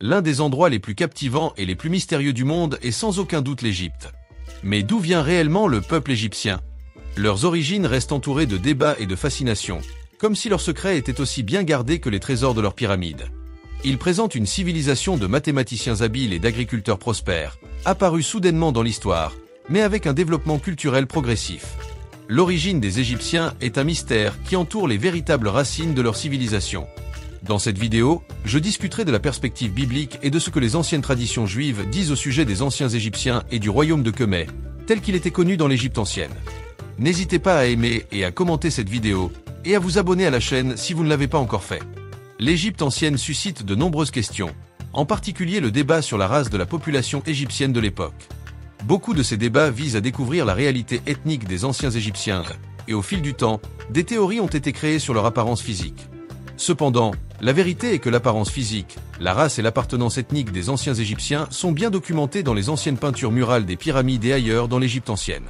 L'un des endroits les plus captivants et les plus mystérieux du monde est sans aucun doute l'Égypte. Mais d'où vient réellement le peuple égyptien? Leurs origines restent entourées de débats et de fascinations, comme si leurs secrets étaient aussi bien gardés que les trésors de leurs pyramides. Ils présentent une civilisation de mathématiciens habiles et d'agriculteurs prospères, apparue soudainement dans l'histoire, mais avec un développement culturel progressif. L'origine des Égyptiens est un mystère qui entoure les véritables racines de leur civilisation. Dans cette vidéo, je discuterai de la perspective biblique et de ce que les anciennes traditions juives disent au sujet des anciens Égyptiens et du royaume de Kémet, tel qu'il était connu dans l'Égypte ancienne. N'hésitez pas à aimer et à commenter cette vidéo, et à vous abonner à la chaîne si vous ne l'avez pas encore fait. L'Égypte ancienne suscite de nombreuses questions, en particulier le débat sur la race de la population égyptienne de l'époque. Beaucoup de ces débats visent à découvrir la réalité ethnique des anciens Égyptiens, et au fil du temps, des théories ont été créées sur leur apparence physique. Cependant, la vérité est que l'apparence physique, la race et l'appartenance ethnique des anciens Égyptiens sont bien documentées dans les anciennes peintures murales des pyramides et ailleurs dans l'Égypte ancienne.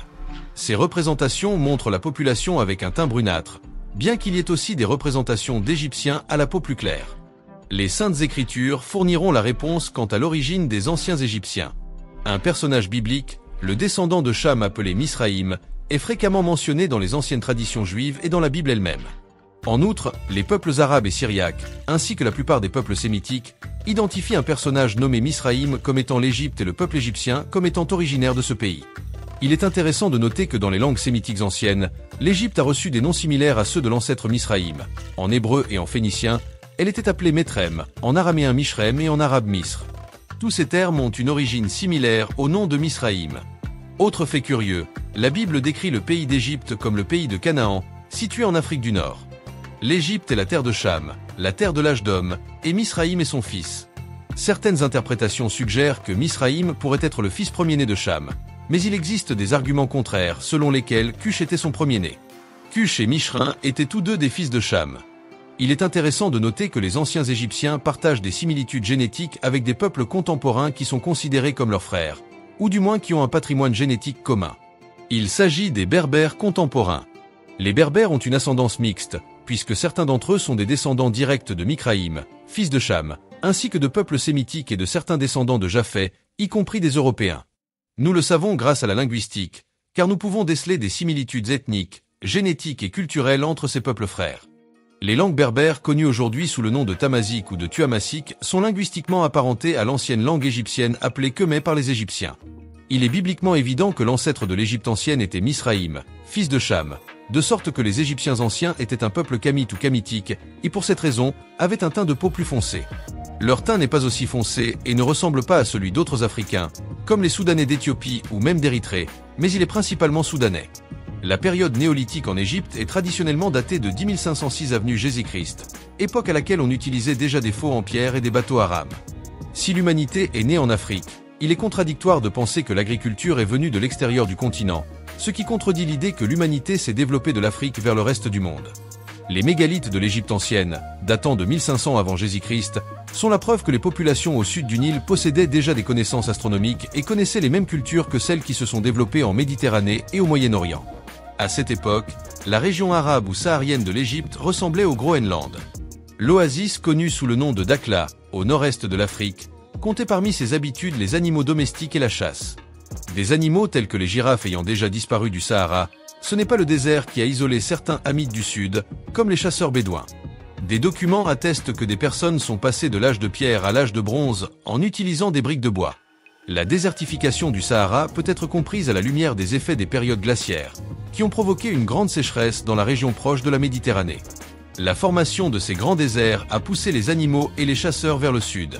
Ces représentations montrent la population avec un teint brunâtre, bien qu'il y ait aussi des représentations d'Égyptiens à la peau plus claire. Les Saintes Écritures fourniront la réponse quant à l'origine des anciens Égyptiens. Un personnage biblique, le descendant de Cham appelé Misraïm, est fréquemment mentionné dans les anciennes traditions juives et dans la Bible elle-même. En outre, les peuples arabes et syriaques, ainsi que la plupart des peuples sémitiques, identifient un personnage nommé Misraïm comme étant l'Égypte et le peuple égyptien comme étant originaire de ce pays. Il est intéressant de noter que dans les langues sémitiques anciennes, l'Égypte a reçu des noms similaires à ceux de l'ancêtre Misraïm. En hébreu et en phénicien, elle était appelée Métrem, en araméen Mishrem et en arabe Misr. Tous ces termes ont une origine similaire au nom de Misraïm. Autre fait curieux, la Bible décrit le pays d'Égypte comme le pays de Canaan, situé en Afrique du Nord. L'Égypte est la terre de Cham, la terre de l'âge d'homme, et Misraïm est son fils. Certaines interprétations suggèrent que Misraïm pourrait être le fils premier-né de Cham, mais il existe des arguments contraires selon lesquels Cush était son premier-né. Cush et Mishrin étaient tous deux des fils de Cham. Il est intéressant de noter que les anciens Égyptiens partagent des similitudes génétiques avec des peuples contemporains qui sont considérés comme leurs frères, ou du moins qui ont un patrimoine génétique commun. Il s'agit des Berbères contemporains. Les Berbères ont une ascendance mixte, puisque certains d'entre eux sont des descendants directs de Mikraïm, fils de Cham, ainsi que de peuples sémitiques et de certains descendants de Japheth, y compris des Européens. Nous le savons grâce à la linguistique, car nous pouvons déceler des similitudes ethniques, génétiques et culturelles entre ces peuples frères. Les langues berbères connues aujourd'hui sous le nom de tamazique ou de tuamassique sont linguistiquement apparentées à l'ancienne langue égyptienne appelée Kémet par les Égyptiens. Il est bibliquement évident que l'ancêtre de l'Égypte ancienne était Misraïm, fils de Cham, de sorte que les Égyptiens anciens étaient un peuple kamite ou kamitique, et pour cette raison, avaient un teint de peau plus foncé. Leur teint n'est pas aussi foncé et ne ressemble pas à celui d'autres Africains, comme les Soudanais d'Éthiopie ou même d'Érythrée, mais il est principalement soudanais. La période néolithique en Égypte est traditionnellement datée de 10 506 avenue Jésus-Christ, époque à laquelle on utilisait déjà des faux en pierre et des bateaux à rames. Si l'humanité est née en Afrique, il est contradictoire de penser que l'agriculture est venue de l'extérieur du continent, ce qui contredit l'idée que l'humanité s'est développée de l'Afrique vers le reste du monde. Les mégalithes de l'Égypte ancienne, datant de 1500 avant Jésus-Christ, sont la preuve que les populations au sud du Nil possédaient déjà des connaissances astronomiques et connaissaient les mêmes cultures que celles qui se sont développées en Méditerranée et au Moyen-Orient. À cette époque, la région arabe ou saharienne de l'Égypte ressemblait au Groenland. L'oasis, connue sous le nom de Dakhla, au nord-est de l'Afrique, comptait parmi ses habitudes les animaux domestiques et la chasse. Des animaux tels que les girafes ayant déjà disparu du Sahara, ce n'est pas le désert qui a isolé certains Hamites du Sud, comme les chasseurs bédouins. Des documents attestent que des personnes sont passées de l'âge de pierre à l'âge de bronze en utilisant des briques de bois. La désertification du Sahara peut être comprise à la lumière des effets des périodes glaciaires, qui ont provoqué une grande sécheresse dans la région proche de la Méditerranée. La formation de ces grands déserts a poussé les animaux et les chasseurs vers le sud.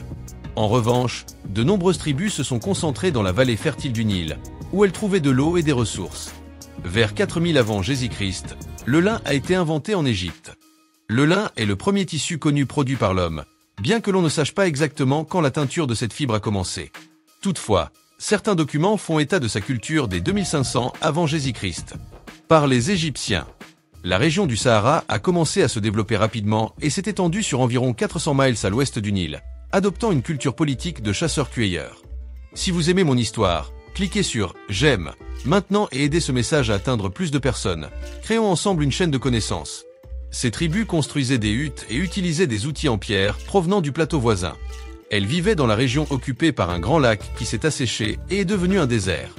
En revanche, de nombreuses tribus se sont concentrées dans la vallée fertile du Nil, où elles trouvaient de l'eau et des ressources. Vers 4000 avant Jésus-Christ, le lin a été inventé en Égypte. Le lin est le premier tissu connu produit par l'homme, bien que l'on ne sache pas exactement quand la teinture de cette fibre a commencé. Toutefois, certains documents font état de sa culture dès 2500 avant Jésus-Christ. Par les Égyptiens, la région du Sahara a commencé à se développer rapidement et s'est étendue sur environ 400 miles à l'ouest du Nil, adoptant une culture politique de chasseurs-cueilleurs. Si vous aimez mon histoire, cliquez sur « J'aime » maintenant et aidez ce message à atteindre plus de personnes. Créons ensemble une chaîne de connaissances. Ces tribus construisaient des huttes et utilisaient des outils en pierre provenant du plateau voisin. Elle vivait dans la région occupée par un grand lac qui s'est asséché et est devenu un désert.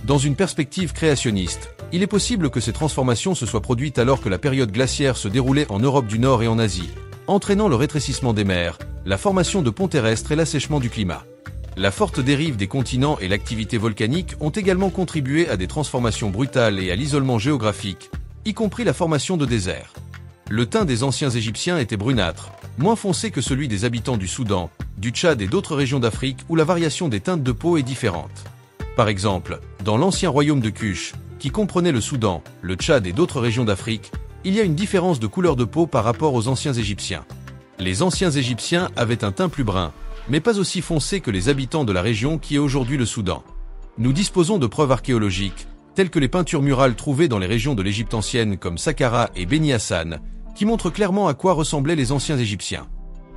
Dans une perspective créationniste, il est possible que ces transformations se soient produites alors que la période glaciaire se déroulait en Europe du Nord et en Asie, entraînant le rétrécissement des mers, la formation de ponts terrestres et l'assèchement du climat. La forte dérive des continents et l'activité volcanique ont également contribué à des transformations brutales et à l'isolement géographique, y compris la formation de déserts. Le teint des anciens Égyptiens était brunâtre, moins foncé que celui des habitants du Soudan, du Tchad et d'autres régions d'Afrique où la variation des teintes de peau est différente. Par exemple, dans l'ancien royaume de Kush, qui comprenait le Soudan, le Tchad et d'autres régions d'Afrique, il y a une différence de couleur de peau par rapport aux anciens Égyptiens. Les anciens Égyptiens avaient un teint plus brun, mais pas aussi foncé que les habitants de la région qui est aujourd'hui le Soudan. Nous disposons de preuves archéologiques, telles que les peintures murales trouvées dans les régions de l'Égypte ancienne comme Saqqara et Beni Hassan, qui montrent clairement à quoi ressemblaient les anciens Égyptiens.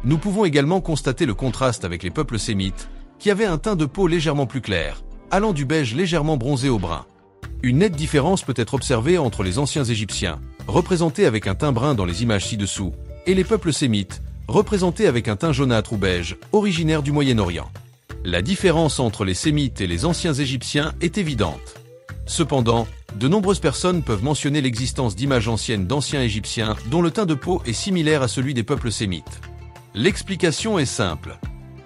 Nous pouvons également constater le contraste avec les peuples sémites, qui avaient un teint de peau légèrement plus clair, allant du beige légèrement bronzé au brun. Une nette différence peut être observée entre les anciens Égyptiens, représentés avec un teint brun dans les images ci-dessous, et les peuples sémites, représentés avec un teint jaunâtre ou beige, originaire du Moyen-Orient. La différence entre les sémites et les anciens Égyptiens est évidente. Cependant, de nombreuses personnes peuvent mentionner l'existence d'images anciennes d'anciens Égyptiens dont le teint de peau est similaire à celui des peuples sémites. L'explication est simple.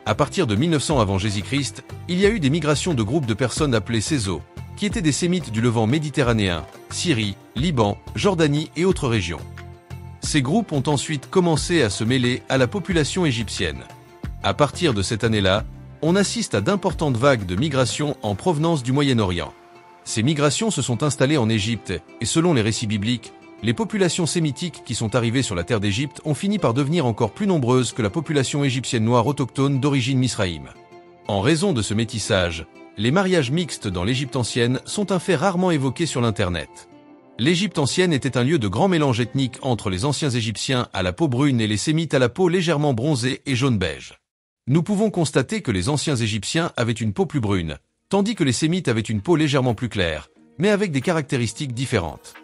À partir de 1900 avant Jésus-Christ, il y a eu des migrations de groupes de personnes appelées Sézo, qui étaient des sémites du Levant méditerranéen, Syrie, Liban, Jordanie et autres régions. Ces groupes ont ensuite commencé à se mêler à la population égyptienne. À partir de cette année-là, on assiste à d'importantes vagues de migration en provenance du Moyen-Orient. Ces migrations se sont installées en Égypte et selon les récits bibliques, les populations sémitiques qui sont arrivées sur la terre d'Égypte ont fini par devenir encore plus nombreuses que la population égyptienne noire autochtone d'origine misraïm. En raison de ce métissage, les mariages mixtes dans l'Égypte ancienne sont un fait rarement évoqué sur l'Internet. L'Égypte ancienne était un lieu de grand mélange ethnique entre les anciens Égyptiens à la peau brune et les Sémites à la peau légèrement bronzée et jaune-beige. Nous pouvons constater que les anciens Égyptiens avaient une peau plus brune, tandis que les Sémites avaient une peau légèrement plus claire, mais avec des caractéristiques différentes.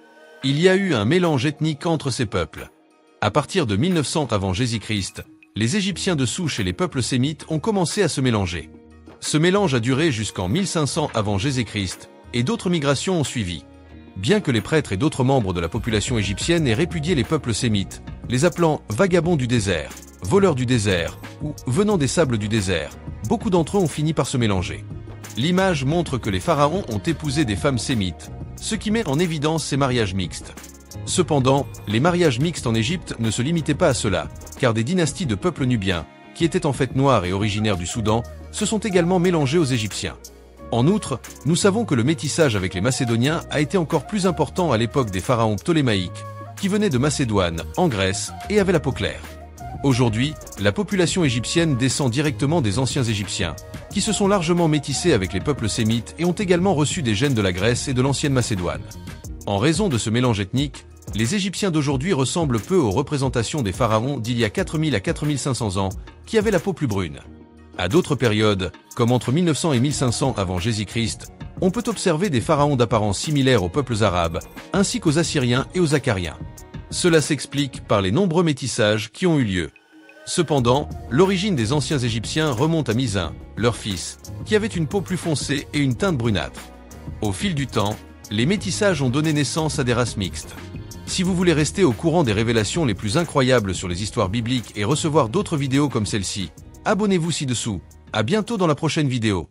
Il y a eu un mélange ethnique entre ces peuples. À partir de 1900 avant Jésus-Christ, les Égyptiens de souche et les peuples sémites ont commencé à se mélanger. Ce mélange a duré jusqu'en 1500 avant Jésus-Christ, et d'autres migrations ont suivi. Bien que les prêtres et d'autres membres de la population égyptienne aient répudié les peuples sémites, les appelant vagabonds du désert, voleurs du désert, ou venant des sables du désert, beaucoup d'entre eux ont fini par se mélanger. L'image montre que les pharaons ont épousé des femmes sémites, ce qui met en évidence ces mariages mixtes. Cependant, les mariages mixtes en Égypte ne se limitaient pas à cela, car des dynasties de peuples nubiens, qui étaient en fait noirs et originaires du Soudan, se sont également mélangés aux Égyptiens. En outre, nous savons que le métissage avec les Macédoniens a été encore plus important à l'époque des pharaons ptolémaïques, qui venaient de Macédoine, en Grèce, et avaient la peau claire. Aujourd'hui, la population égyptienne descend directement des anciens Égyptiens, qui se sont largement métissés avec les peuples sémites et ont également reçu des gènes de la Grèce et de l'ancienne Macédoine. En raison de ce mélange ethnique, les Égyptiens d'aujourd'hui ressemblent peu aux représentations des pharaons d'il y a 4000 à 4500 ans, qui avaient la peau plus brune. À d'autres périodes, comme entre 1900 et 1500 avant Jésus-Christ, on peut observer des pharaons d'apparence similaire aux peuples arabes, ainsi qu'aux Assyriens et aux Acariens. Cela s'explique par les nombreux métissages qui ont eu lieu. Cependant, l'origine des anciens Égyptiens remonte à Misin, leur fils, qui avait une peau plus foncée et une teinte brunâtre. Au fil du temps, les métissages ont donné naissance à des races mixtes. Si vous voulez rester au courant des révélations les plus incroyables sur les histoires bibliques et recevoir d'autres vidéos comme celle-ci, abonnez-vous ci-dessous. À bientôt dans la prochaine vidéo.